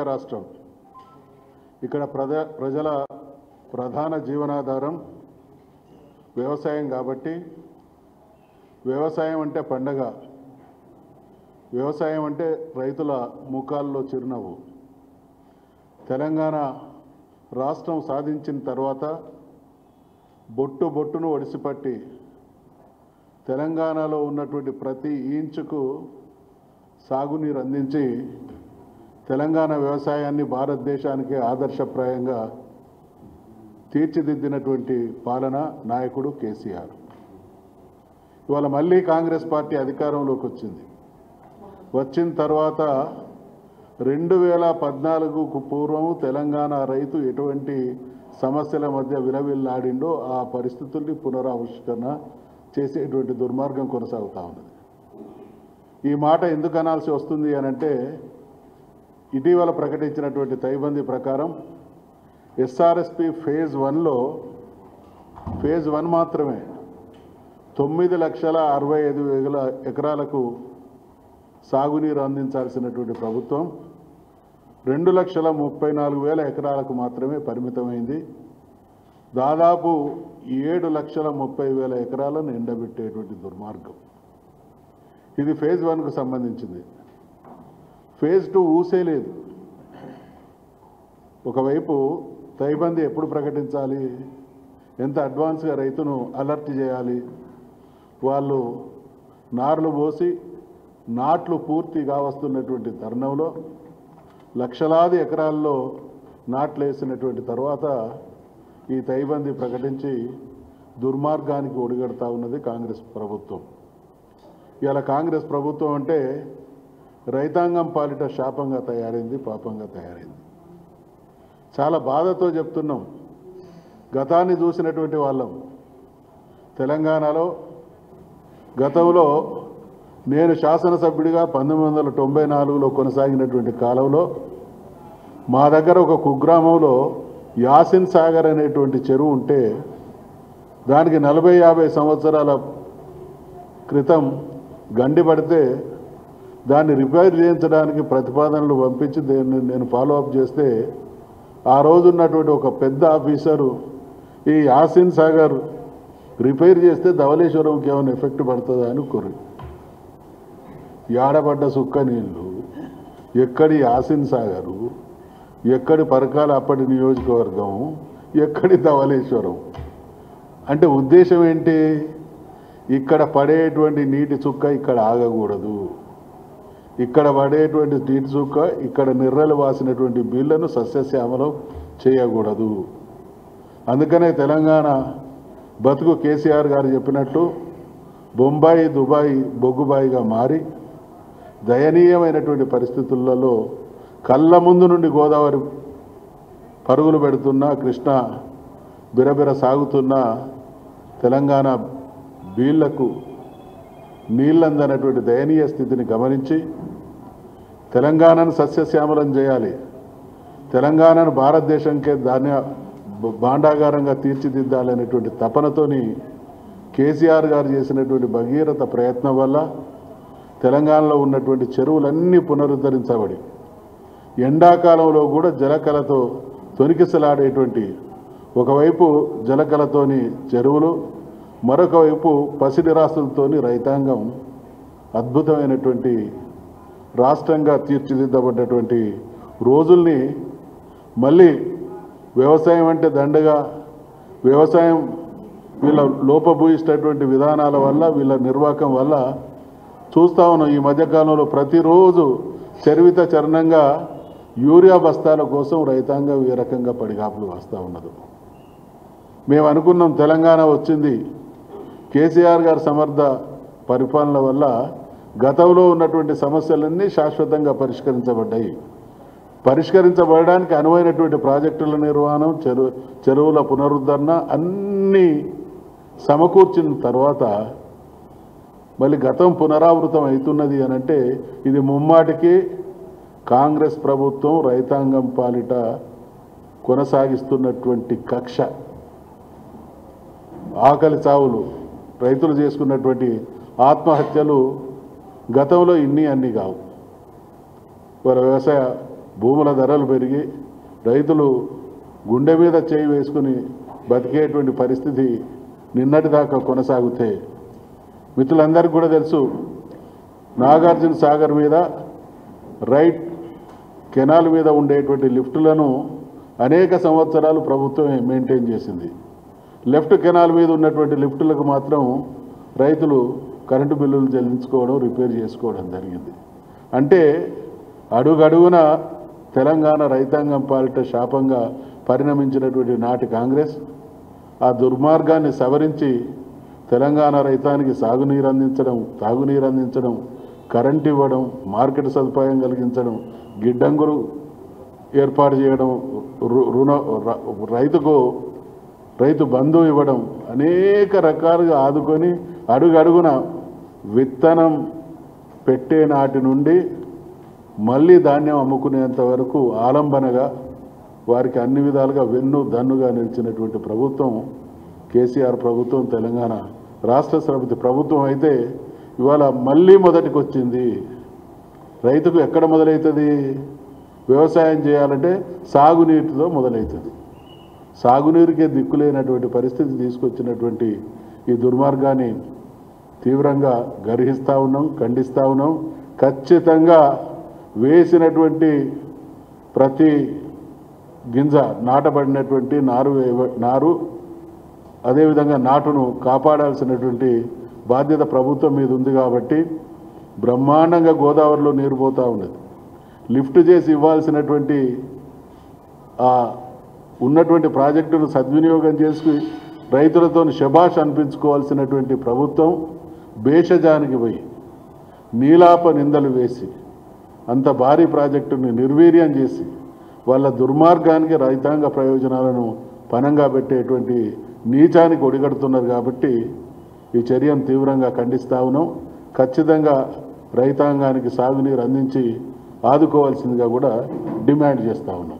రాష్ట్రం ఇక్కడ ప్రజల ప్రధాన జీవనాధారం వ్యవసాయం కాబట్టి వ్యవసాయం అంటే పండగ, వ్యవసాయం అంటే రైతుల ముఖాల్లో చిరునవ్వు. తెలంగాణ రాష్ట్రం సాధించిన తర్వాత బొట్టు బొట్టును ఒడిసిపట్టి తెలంగాణలో ఉన్నటువంటి ప్రతి ఇంచుకు సాగునీరు అందించి తెలంగాణ వ్యవసాయాన్ని భారతదేశానికి ఆదర్శప్రాయంగా తీర్చిదిద్దినటువంటి పాలన నాయకుడు కేసీఆర్. ఇవాళ మళ్ళీ కాంగ్రెస్ పార్టీ అధికారంలోకి వచ్చింది. వచ్చిన తర్వాత 2014కు పూర్వము తెలంగాణ రైతు ఎటువంటి సమస్యల మధ్య విలవిల్లాడిండో ఆ పరిస్థితుల్ని పునరావిష్కరణ చేసేటువంటి దుర్మార్గం కొనసాగుతూ ఉన్నది. ఈ మాట ఎందుకు అనాల్సి వస్తుంది అనంటే ఇటీవల ప్రకటించినటువంటి తైబందీ ప్రకారం ఎస్ఆర్ఎస్పి ఫేజ్ 1లో ఫేజ్ 1 మాత్రమే 9,65,000 ఎకరాలకు సాగునీరు అందించాల్సినటువంటి ప్రభుత్వం 2,34,000 ఎకరాలకు మాత్రమే పరిమితమైంది. దాదాపు 7,30,000 ఎకరాలను ఎండబెట్టేటువంటి దుర్మార్గం. ఇది ఫేజ్ 1కు సంబంధించింది. ఫేజ్ 2 ఊసే లేదు. ఒకవైపు తైబందీ ఎప్పుడు ప్రకటించాలి, ఎంత అడ్వాన్స్గా రైతును అలర్ట్ చేయాలి, వాళ్ళు నార్లు పోసి నాట్లు పూర్తిగా వస్తున్నటువంటి తరుణంలో లక్షలాది ఎకరాల్లో నాట్లు వేసినటువంటి తర్వాత ఈ తైబందీ ప్రకటించి దుర్మార్గానికి ఒడిగడతా ఉన్నది కాంగ్రెస్ ప్రభుత్వం. ఇలా కాంగ్రెస్ ప్రభుత్వం అంటే రైతాంగం పాలిట శాపంగా తయారైంది, పాపంగా తయారైంది. చాలా బాధతో చెప్తున్నాం. గతాన్ని చూసినటువంటి వాళ్ళం. తెలంగాణలో గతంలో నేను శాసనసభ్యుడిగా 1994లో కొనసాగినటువంటి కాలంలో మా దగ్గర ఒక కుగ్రామంలో యాసిన్ సాగర్ అనేటువంటి చెరువు ఉంటే దానికి 40-50 సంవత్సరాల క్రితం గండి పడితే దాన్ని రిపేర్ చేయించడానికి ప్రతిపాదనలు పంపించి నేను ఫాలోఅప్ చేస్తే ఆ రోజు ఉన్నటువంటి ఒక పెద్ద ఆఫీసరు ఈ యాసిన్ సాగర్ రిపేర్ చేస్తే ధవళేశ్వరంకి ఏమైనా ఎఫెక్ట్ పడుతుందా అని కోరి యాడబడ్డ సుక్క నీళ్ళు, ఎక్కడి యాసిన్ సాగరు, ఎక్కడి పరకాల అప్పటి నియోజకవర్గం, ఎక్కడి ధవళేశ్వరం. అంటే ఉద్దేశం ఏంటి? ఇక్కడ పడేటువంటి నీటి చుక్క ఇక్కడ ఆగకూడదు, ఇక్కడ పడేటువంటి నీటి చుక్క ఇక్కడ నిర్రలు వాసినటువంటి బిళ్లను సస్యశ్యామలం చేయకూడదు. అందుకనే తెలంగాణ బతుకు కేసీఆర్ గారు చెప్పినట్టు బొంబాయి దుబాయ్ బొగ్గుబాయిగా మారి దయనీయమైనటువంటి పరిస్థితులలో కళ్ళ ముందు నుండి గోదావరి పరుగులు పెడుతున్న, కృష్ణ బిరబిర సాగుతున్న తెలంగాణ బీళ్లకు నీళ్ళందనటువంటి దయనీయ స్థితిని గమనించి తెలంగాణను సస్యశ్యామలం చేయాలి, తెలంగాణను భారతదేశంకే ధాన్య భాండాగారంగా తీర్చిదిద్దాలనేటువంటి తపనతోని కేసీఆర్ గారు చేసినటువంటి భగీరథ ప్రయత్నం వల్ల తెలంగాణలో ఉన్నటువంటి చెరువులన్నీ పునరుద్ధరించబడి ఎండాకాలంలో కూడా జలకళతో తొనికిసలాడేటువంటి, ఒకవైపు జలకళతోని చెరువులు, మరొక వైపు పసిడి రాస్తులతోని రైతాంగం అద్భుతమైనటువంటి రాష్ట్రంగా తీర్చిదిద్దబడ్డటువంటి రోజుల్ని మళ్ళీ వ్యవసాయం అంటే దండగా, వ్యవసాయం వీళ్ళ లోపభూయిష్టటువంటి విధానాల వల్ల, వీళ్ళ నిర్వాహకం వల్ల చూస్తూ ఉన్నాం. ఈ మధ్యకాలంలో ప్రతిరోజు చరివిత చరణంగా యూరియా బస్తాల కోసం రైతాంగం ఏ రకంగా పడిగాపులు వస్తూ ఉన్నది. మేము అనుకున్నాం తెలంగాణ వచ్చింది కేసీఆర్ గారి సమర్థ పరిపాలన వల్ల గతంలో ఉన్నటువంటి సమస్యలన్నీ శాశ్వతంగా పరిష్కరించబడ్డాయి. పరిష్కరించబడడానికి అనువైనటువంటి ప్రాజెక్టుల నిర్వహణ, చెరువుల పునరుద్ధరణ అన్నీ సమకూర్చిన తర్వాత మళ్ళీ గతం పునరావృతం అవుతున్నది అనంటే ఇది ముమ్మాటికి కాంగ్రెస్ ప్రభుత్వం రైతాంగం పాలిట కొనసాగిస్తున్నటువంటి కక్ష. ఆకలి చావులు, రైతులు చేసుకున్నటువంటి ఆత్మహత్యలు గతంలో అన్నీ కావు. వాళ్ళ వ్యవసాయ భూముల ధరలు పెరిగి రైతులు గుండె మీద చేయి వేసుకుని బతికేటువంటి పరిస్థితి నిన్నటిదాకా కొనసాగితే మిత్రులందరికీ కూడా తెలుసు, నాగార్జున సాగర్ మీద రైట్ కెనాల్ మీద ఉండేటువంటి లిఫ్టులను అనేక సంవత్సరాలు ప్రభుత్వమే మెయింటైన్ చేసింది. లెఫ్ట్ కెనాల్ మీద ఉన్నటువంటి లిఫ్టులకు మాత్రం రైతులు కరెంటు బిల్లులు చెల్లించుకోవడం, రిపేర్ చేసుకోవడం జరిగింది. అంటే అడుగడుగున తెలంగాణ రైతాంగం పాలిట శాపంగా పరిణమించినటువంటి నాటి కాంగ్రెస్ ఆ దుర్మార్గాన్ని సవరించి తెలంగాణ రైతానికి సాగునీరు అందించడం, తాగునీరు అందించడం, కరెంట్ ఇవ్వడం, మార్కెట్ సదుపాయం కలిగించడం, గిడ్డంగులు ఏర్పాటు చేయడం, రైతు బంధు ఇవ్వడం, అనేక రకాలుగా ఆదుకొని అడుగడుగున విత్తనం పెట్టే నాటి నుండి మళ్ళీ ధాన్యం అమ్ముకునేంత వరకు ఆలంబనగా వారికి అన్ని విధాలుగా వెన్ను దన్నుగా నిలిచినటువంటి ప్రభుత్వం కేసీఆర్ ప్రభుత్వం, తెలంగాణ రాష్ట్ర సమితి ప్రభుత్వం. అయితే ఇవాళ మళ్ళీ మొదటికి వచ్చింది. రైతుకు ఎక్కడ మొదలవుతుంది? వ్యవసాయం చేయాలంటే సాగునీటితో మొదలవుతుంది. సాగునీరుకే దిక్కులేనటువంటి పరిస్థితి తీసుకొచ్చినటువంటి ఈ దుర్మార్గాన్ని తీవ్రంగా గర్హిస్తూ ఉన్నాం, ఖండిస్తూ ఉన్నాం. ఖచ్చితంగా వేసినటువంటి ప్రతి గింజ, నాటబడినటువంటి నారు అదేవిధంగా నాటును కాపాడాల్సినటువంటి బాధ్యత ప్రభుత్వం మీద ఉంది. కాబట్టి బ్రహ్మాండంగా గోదావరిలో నీరు పోతూ ఉన్నది. లిఫ్ట్ చేసి ఇవ్వాల్సినటువంటి ఉన్నటువంటి ప్రాజెక్టును సద్వినియోగం చేసి రైతులతో శభాష్ అనిపించుకోవాల్సినటువంటి ప్రభుత్వం భేషజానికి పోయి నీలాప నిందలు వేసి అంత భారీ ప్రాజెక్టుని నిర్వీర్యం చేసి వాళ్ళ దుర్మార్గానికి రైతాంగ ప్రయోజనాలను పనంగా పెట్టేటువంటి నీచానికి ఒడిగడుతున్నారు. కాబట్టి ఈ చర్యను తీవ్రంగా ఖండిస్తూ ఉన్నాం. ఖచ్చితంగా రైతాంగానికి సాగునీరు అందించి ఆదుకోవాల్సిందిగా కూడా డిమాండ్ చేస్తూ ఉన్నాం.